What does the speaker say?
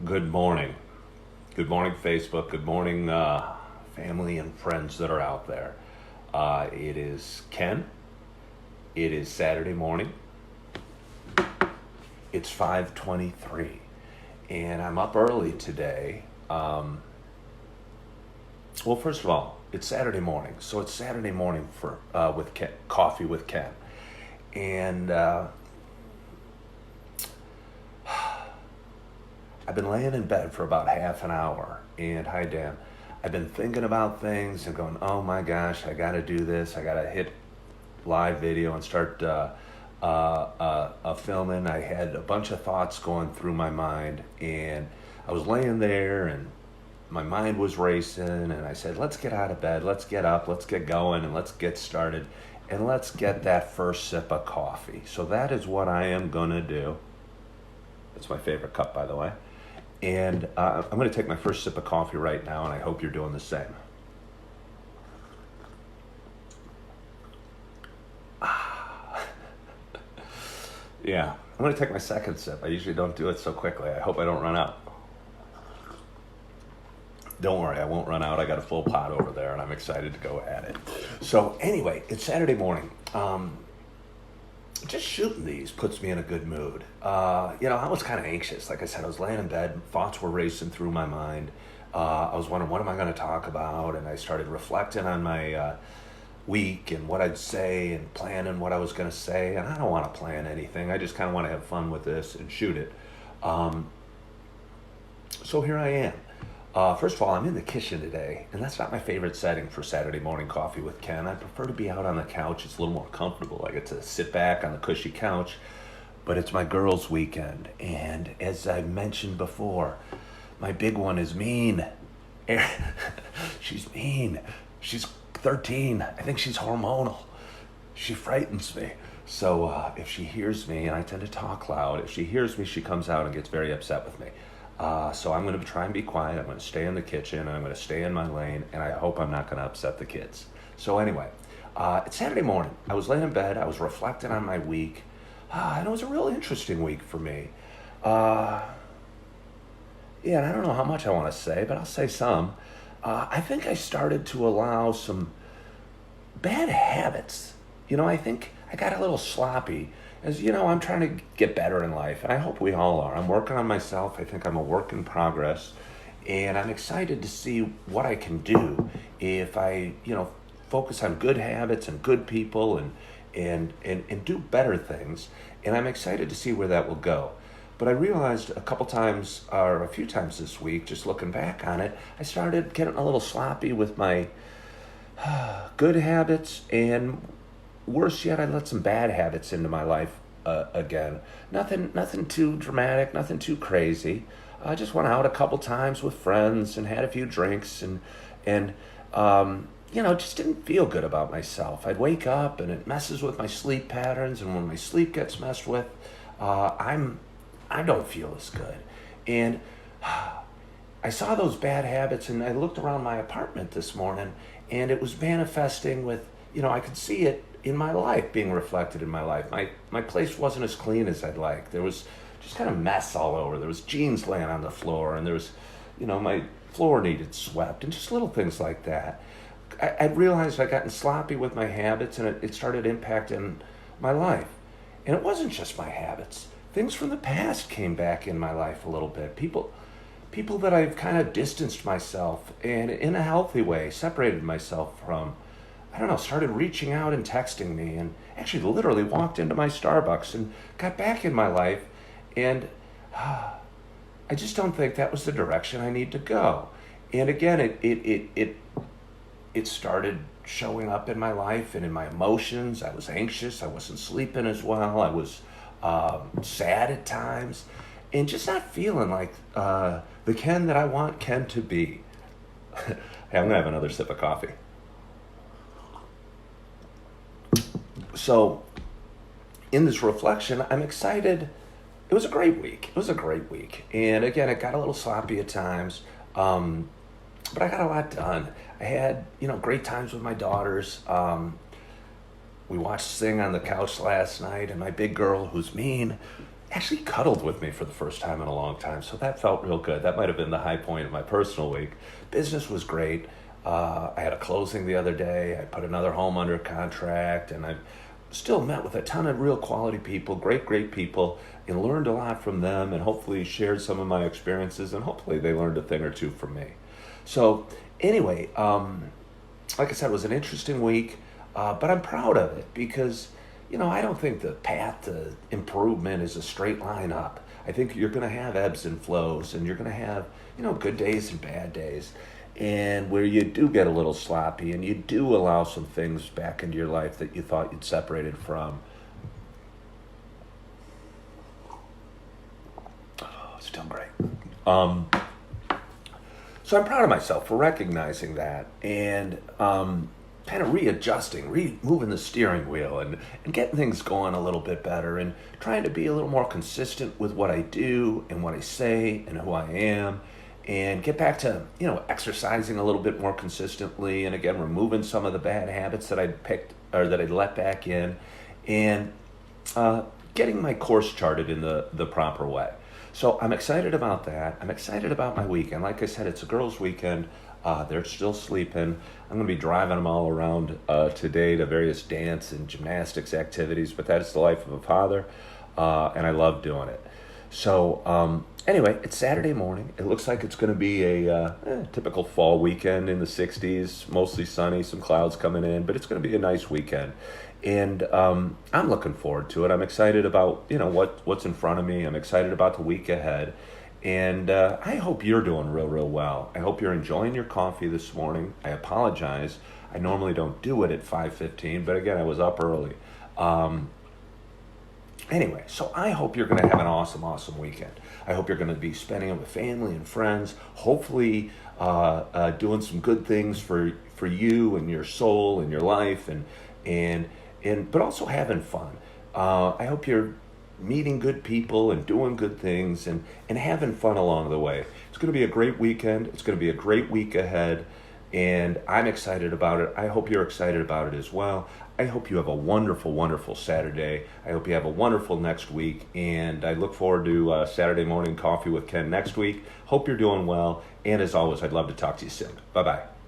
Good morning. Good morning, Facebook. Good morning, family and friends that are out there. It is Ken. It is Saturday morning. It's 5:23, and I'm up early today. Well, first of all, it's Saturday morning, so it's Saturday morning for with Ken, coffee with Ken, and I've been laying in bed for about half an hour, and hi, Dan. I've been thinking about things and going, oh my gosh, I got to do this. I got to hit live video and start filming. I had a bunch of thoughts going through my mind, and I was laying there, and my mind was racing, and I said, let's get out of bed, let's get up, let's get going, and let's get started, and let's get that first sip of coffee. So that is what I am going to do. It's my favorite cup, by the way. And I'm going to take my first sip of coffee right now, and I hope you're doing the same. Yeah, I'm going to take my second sip. I usually don't do it so quickly. I hope I don't run out. Don't worry, I won't run out. I got a full pot over there, and I'm excited to go at it. So anyway, it's Saturday morning. Just shooting these puts me in a good mood. I was kind of anxious. Like I said, I was laying in bed. Thoughts were racing through my mind. I was wondering, what am I going to talk about? And I started reflecting on my week and what I'd say and planning what I was going to say. And I don't want to plan anything. I just kind of want to have fun with this and shoot it. So here I am. First of all, I'm in the kitchen today, and that's not my favorite setting for Saturday morning coffee with Ken. I prefer to be out on the couch. It's a little more comfortable. I get to sit back on the cushy couch, but it's my girls' weekend. And as I mentioned before, my big one is mean. She's mean. She's 13. I think she's hormonal. She frightens me. So if she hears me, and I tend to talk loud, if she hears me, she comes out and gets very upset with me. So I'm going to try and be quiet. I'm going to stay in the kitchen, and I'm going to stay in my lane, and I hope I'm not going to upset the kids. So anyway, it's Saturday morning. I was laying in bed. I was reflecting on my week, and it was a real interesting week for me. And I don't know how much I want to say, but I'll say some. I think I started to allow some bad habits. I think I got a little sloppy. As you know, I'm trying to get better in life, and I hope we all are. I'm working on myself. I think I'm a work in progress, and I'm excited to see what I can do if I, focus on good habits and good people and do better things. And I'm excited to see where that will go. But I realized a few times this week, just looking back on it, I started getting a little sloppy with my good habits, and worse yet, I let some bad habits into my life again. Nothing too dramatic, nothing too crazy. I just went out a couple times with friends and had a few drinks and just didn't feel good about myself. I'd wake up and it messes with my sleep patterns, and when my sleep gets messed with, I don't feel as good. And I saw those bad habits, and I looked around my apartment this morning, and it was manifesting with, I could see it in my life, being reflected in my life. My place wasn't as clean as I'd like. There was just kind of mess all over. There was jeans laying on the floor, and there was, my floor needed swept, and just little things like that. I realized I'd gotten sloppy with my habits, and it started impacting my life. And it wasn't just my habits. Things from the past came back in my life a little bit. People that I've kind of distanced myself, and in a healthy way, separated myself from, started reaching out and texting me, and actually literally walked into my Starbucks and got back in my life. And I just don't think that was the direction I need to go. And again, it started showing up in my life and in my emotions. I was anxious. I wasn't sleeping as well. I was sad at times, and just not feeling like the Ken that I want Ken to be. Hey, I'm going to have another sip of coffee. So, in this reflection, I'm excited. It was a great week. And again, it got a little sloppy at times, but I got a lot done. I had, great times with my daughters. We watched Sing on the couch last night, and my big girl, who's mean, actually cuddled with me for the first time in a long time. So that felt real good. That might have been the high point of my personal week. Business was great. I had a closing the other day. I put another home under contract, and I've still met with a ton of real quality people, great people, and learned a lot from them, and hopefully shared some of my experiences, and hopefully they learned a thing or two from me. So anyway, like I said, it was an interesting week, but I'm proud of it because, I don't think the path to improvement is a straight line up. I think you're going to have ebbs and flows, and you're going to have, good days and bad days. And where you do get a little sloppy and you do allow some things back into your life that you thought you'd separated from. Oh, still great. So I'm proud of myself for recognizing that and kind of readjusting, moving the steering wheel and getting things going a little bit better and trying to be a little more consistent with what I do and what I say and who I am. And get back to, exercising a little bit more consistently, and again, removing some of the bad habits that I'd picked or that I'd let back in, and getting my course charted in the proper way. So I'm excited about that. I'm excited about my weekend. Like I said, it's a girls' weekend. They're still sleeping. I'm going to be driving them all around today to various dance and gymnastics activities, but that's the life of a father, and I love doing it. So anyway, it's Saturday morning. It looks like it's going to be a typical fall weekend in the 60s, mostly sunny, some clouds coming in, but it's going to be a nice weekend. And I'm looking forward to it. I'm excited about, what's in front of me. I'm excited about the week ahead. And I hope you're doing real well. I hope you're enjoying your coffee this morning. I apologize. I normally don't do it at 5:15, but again, I was up early. Anyway, so I hope you're going to have an awesome weekend. I hope you're going to be spending it with family and friends, hopefully doing some good things for you and your soul and your life, but also having fun. I hope you're meeting good people and doing good things and having fun along the way. It's going to be a great weekend. It's going to be a great week ahead, and I'm excited about it. I hope you're excited about it as well. I hope you have a wonderful Saturday. I hope you have a wonderful next week, and I look forward to Saturday morning coffee with Ken next week. Hope you're doing well, and as always, I'd love to talk to you soon. Bye-bye.